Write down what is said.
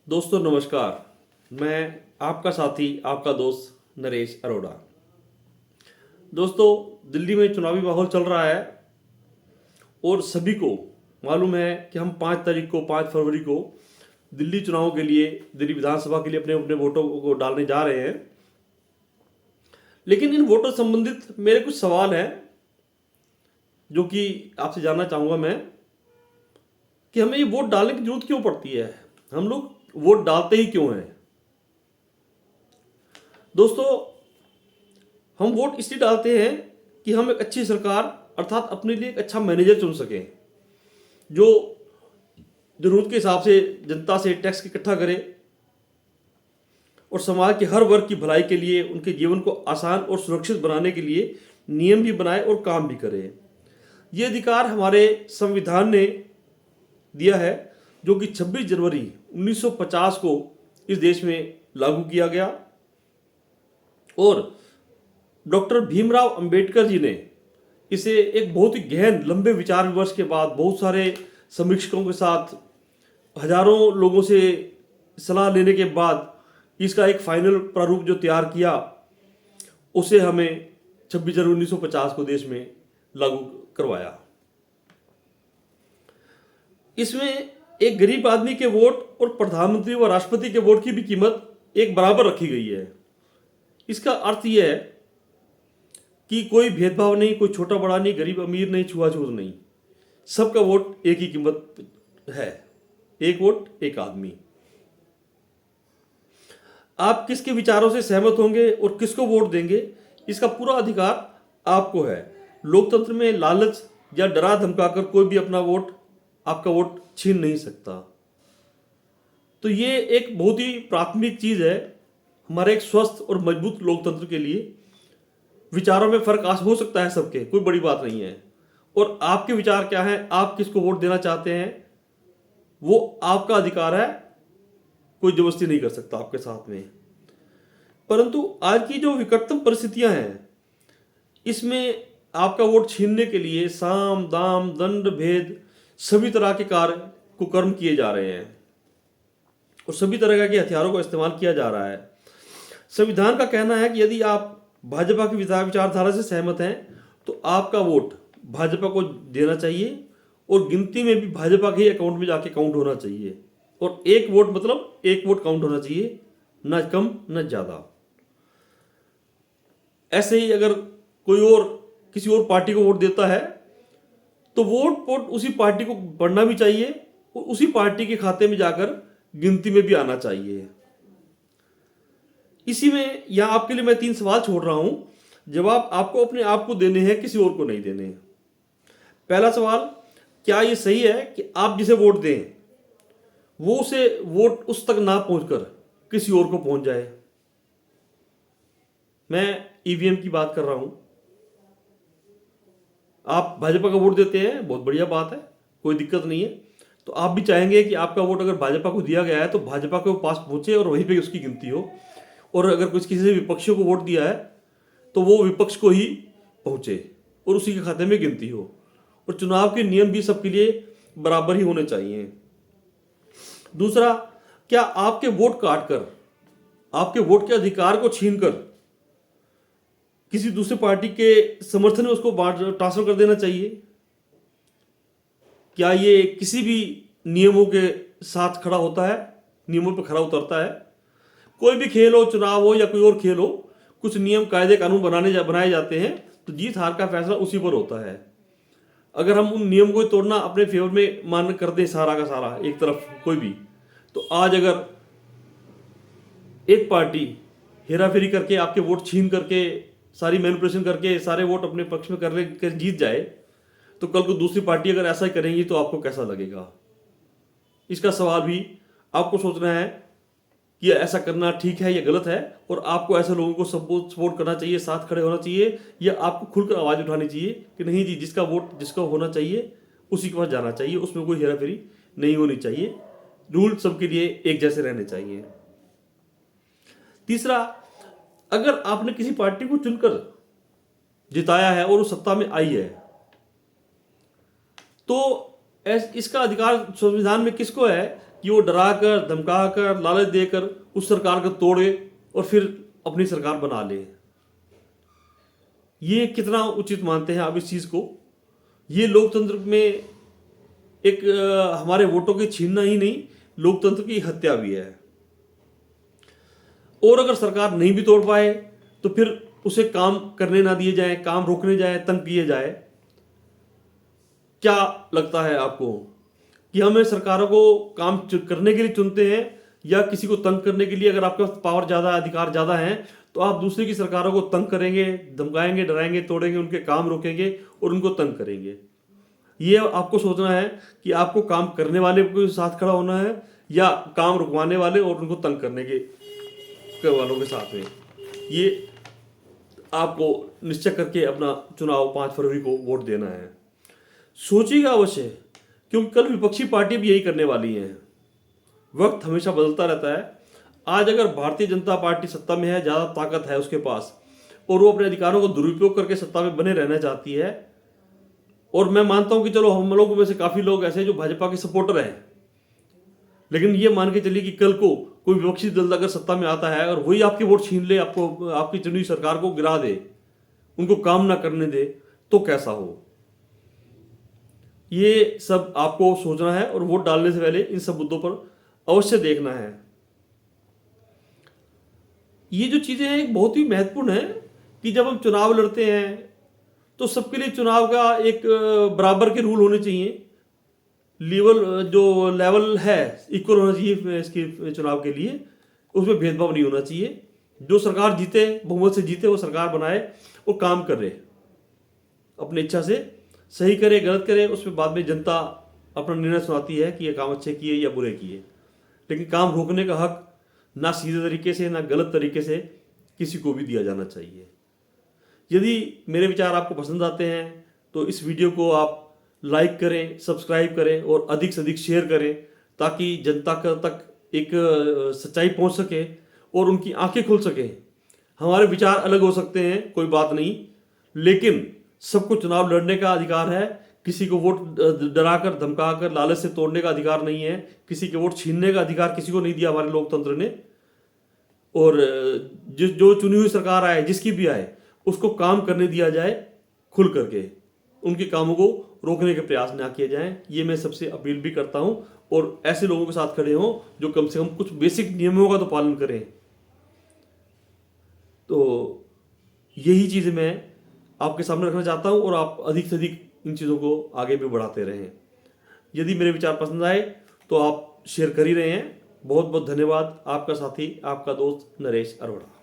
दोस्तों नमस्कार। मैं आपका साथी आपका दोस्त नरेश अरोड़ा। दोस्तों, दिल्ली में चुनावी माहौल चल रहा है और सभी को मालूम है कि हम 5 फरवरी को दिल्ली चुनाव के लिए, दिल्ली विधानसभा के लिए अपने अपने वोटों को डालने जा रहे हैं। लेकिन इन वोटों से संबंधित मेरे कुछ सवाल हैं जो कि आपसे जानना चाहूँगा मैं कि हमें ये वोट डालने की जरूरत क्यों पड़ती है, हम लोग वोट डालते ही क्यों हैं। दोस्तों, हम वोट इसलिए डालते हैं कि हम एक अच्छी सरकार अर्थात अपने लिए एक अच्छा मैनेजर चुन सकें जो जरूरत के हिसाब से जनता से टैक्स इकट्ठा करे और समाज के हर वर्ग की भलाई के लिए, उनके जीवन को आसान और सुरक्षित बनाने के लिए नियम भी बनाए और काम भी करे। ये अधिकार हमारे संविधान ने दिया है जो कि 26 जनवरी 1950 को इस देश में लागू किया गया और डॉक्टर भीमराव अंबेडकर जी ने इसे एक बहुत ही गहन लंबे विचार विमर्श के बाद, बहुत सारे समीक्षकों के साथ, हजारों लोगों से सलाह लेने के बाद इसका एक फाइनल प्रारूप जो तैयार किया, उसे हमें 26 जनवरी 1950 को देश में लागू करवाया। इसमें एक गरीब आदमी के वोट और प्रधानमंत्री व राष्ट्रपति के वोट की भी कीमत एक बराबर रखी गई है। इसका अर्थ यह है कि कोई भेदभाव नहीं, कोई छोटा बड़ा नहीं, गरीब अमीर नहीं, छुआछूत नहीं, सबका वोट एक ही कीमत है। एक वोट एक आदमी। आप किसके विचारों से सहमत होंगे और किसको वोट देंगे, इसका पूरा अधिकार आपको है। लोकतंत्र में लालच या डरा धमकाकर कोई भी आपका वोट छीन नहीं सकता। तो ये एक बहुत ही प्राथमिक चीज है हमारे एक स्वस्थ और मजबूत लोकतंत्र के लिए। विचारों में फर्क हो सकता है सबके, कोई बड़ी बात नहीं है। और आपके विचार क्या हैं, आप किसको वोट देना चाहते हैं, वो आपका अधिकार है, कोई जबरदस्ती नहीं कर सकता आपके साथ में। परंतु आज की जो विकटतम परिस्थितियां हैं, इसमें आपका वोट छीनने के लिए साम दाम दंड भेद सभी तरह के कर्म किए जा रहे हैं और सभी तरह के हथियारों का इस्तेमाल किया जा रहा है। संविधान का कहना है कि यदि आप भाजपा की विचारधारा से सहमत हैं तो आपका वोट भाजपा को देना चाहिए और गिनती में भी भाजपा के ही अकाउंट में जाके काउंट होना चाहिए। और एक वोट मतलब एक वोट काउंट होना चाहिए, ना कम ना ज्यादा। ऐसे ही अगर कोई और किसी और पार्टी को वोट देता है तो वोट उसी पार्टी को पड़ना भी चाहिए और उसी पार्टी के खाते में जाकर गिनती में भी आना चाहिए। इसी में यहां आपके लिए मैं 3 सवाल छोड़ रहा हूं, जवाब आपको अपने आप को देने हैं, किसी और को नहीं देने हैं। पहला सवाल, क्या यह सही है कि आप जिसे वोट दें वो उसे वोट उस तक ना पहुंचकर किसी और को पहुंच जाए। मैं ईवीएम की बात कर रहा हूं। आप भाजपा का वोट देते हैं, बहुत बढ़िया बात है, कोई दिक्कत नहीं है। तो आप भी चाहेंगे कि आपका वोट अगर भाजपा को दिया गया है तो भाजपा के पास पहुंचे और वहीं पे उसकी गिनती हो, और अगर किसी विपक्षियों को वोट दिया है तो वो विपक्ष को ही पहुंचे और उसी के खाते में गिनती हो। और चुनाव के नियम भी सबके लिए बराबर ही होने चाहिए। दूसरा, क्या आपके वोट काटकर, आपके वोट के अधिकार को छीनकर किसी दूसरे पार्टी के समर्थन में उसको ट्रांसफर कर देना चाहिए? क्या ये किसी भी नियमों के साथ खड़ा होता है, नियमों पर खरा उतरता है? कोई भी खेल हो, चुनाव हो या कोई और खेल हो, कुछ नियम कायदे कानून बनाए जाते हैं तो जीत हार का फैसला उसी पर होता है। अगर हम उन नियम को तोड़ना अपने फेवर में मान कर दें सारा का सारा एक तरफ कोई भी, तो आज अगर एक पार्टी हेराफेरी करके आपके वोट छीन करके, सारी मैनिपुलेशन करके सारे वोट अपने पक्ष में कर जीत जाए, तो कल को दूसरी पार्टी अगर ऐसा ही करेंगी तो आपको कैसा लगेगा? इसका सवाल भी आपको सोचना है कि ऐसा करना ठीक है या गलत है, और आपको ऐसे लोगों को सपोर्ट करना चाहिए, साथ खड़े होना चाहिए, या आपको खुलकर आवाज उठानी चाहिए कि नहीं जी, जिसका वोट जिसका होना चाहिए उसी के पास जाना चाहिए, उसमें कोई हेराफेरी नहीं होनी चाहिए, रूल सबके लिए एक जैसे रहने चाहिए। तीसरा, अगर आपने किसी पार्टी को चुनकर जिताया है और वो सत्ता में आई है तो इसका अधिकार संविधान में किसको है कि वो डरा कर, धमका कर, लालच देकर उस सरकार को तोड़े और फिर अपनी सरकार बना ले। ये कितना उचित मानते हैं आप इस चीज को? ये लोकतंत्र में एक हमारे वोटों के छीनना ही नहीं, लोकतंत्र की हत्या भी है। और अगर सरकार नहीं भी तोड़ पाए तो फिर उसे काम करने ना दिए जाए, काम रोकने जाए, तंग किए जाए। क्या लगता है आपको कि हमें सरकारों को काम करने के लिए चुनते हैं या किसी को तंग करने के लिए? अगर आपके पास पावर ज्यादा, अधिकार ज्यादा है, तो आप दूसरे की सरकारों को तंग करेंगे, धमकाएंगे, डराएंगे, तोड़ेंगे, उनके काम रोकेंगे और उनको तंग करेंगे। ये आपको सोचना है कि आपको काम करने वाले के साथ खड़ा होना है या काम रुकवाने वाले और उनको तंग करने के वालों के साथ में। ये आपको निश्चय करके अपना चुनाव 5 फरवरी को वोट देना है। सोचिएगा अवश्य, क्योंकि कल विपक्षी पार्टी भी यही करने वाली है। वक्त हमेशा बदलता रहता है। आज अगर भारतीय जनता पार्टी सत्ता में है, ज़्यादा ताकत है उसके पास और वो अपने अधिकारों को दुरुपयोग करके सत्ता में बने रहना चाहती है, और मैं मानता हूं कि चलो हम लोगों में से काफ़ी लोग ऐसे जो भाजपा के सपोर्टर हैं, लेकिन ये मान के चलिए कि कल को कोई विपक्षी दल अगर सत्ता में आता है और वही आपके वोट छीन ले, आपको, आपकी चुनी हुई सरकार को गिरा दे, उनको काम ना करने दे, तो कैसा हो? ये सब आपको सोचना है और वोट डालने से पहले इन सब मुद्दों पर अवश्य देखना है। ये जो चीजें हैं बहुत ही महत्वपूर्ण है कि जब हम चुनाव लड़ते हैं तो सबके लिए चुनाव का एक बराबर के रूल होने चाहिए। लेवल है इक्वल होना चाहिए इसके चुनाव के लिए, उसमें भेदभाव नहीं होना चाहिए। जो सरकार जीते, बहुमत से जीते, वो सरकार बनाए और काम करे, अपनी इच्छा से सही करे, गलत करे, उसमें बाद में जनता अपना निर्णय सुनाती है कि ये काम अच्छे किए या बुरे किए। लेकिन काम रोकने का हक ना सीधे तरीके से ना गलत तरीके से किसी को भी दिया जाना चाहिए। यदि मेरे विचार आपको पसंद आते हैं तो इस वीडियो को आप लाइक करें, सब्सक्राइब करें और अधिक से अधिक शेयर करें, ताकि जनता तक एक सच्चाई पहुंच सके और उनकी आंखें खुल सके। हमारे विचार अलग हो सकते हैं, कोई बात नहीं, लेकिन सबको चुनाव लड़ने का अधिकार है। किसी को वोट डराकर, धमकाकर, लालच से तोड़ने का अधिकार नहीं है। किसी के वोट छीनने का अधिकार किसी को नहीं दिया हमारे लोकतंत्र ने। और जो चुनी हुई सरकार आए, जिसकी भी आए, उसको काम करने दिया जाए खुल करके, उनके कामों को रोकने के प्रयास ना किए जाएं। ये मैं सबसे अपील भी करता हूं और ऐसे लोगों के साथ खड़े हों जो कम से कम कुछ बेसिक नियमों का तो पालन करें। तो यही चीज़ें मैं आपके सामने रखना चाहता हूं और आप अधिक से अधिक इन चीज़ों को आगे भी बढ़ाते रहें। यदि मेरे विचार पसंद आए तो आप शेयर कर ही रहे हैं। बहुत बहुत धन्यवाद। आपका साथी, आपका दोस्त नरेश अरोड़ा।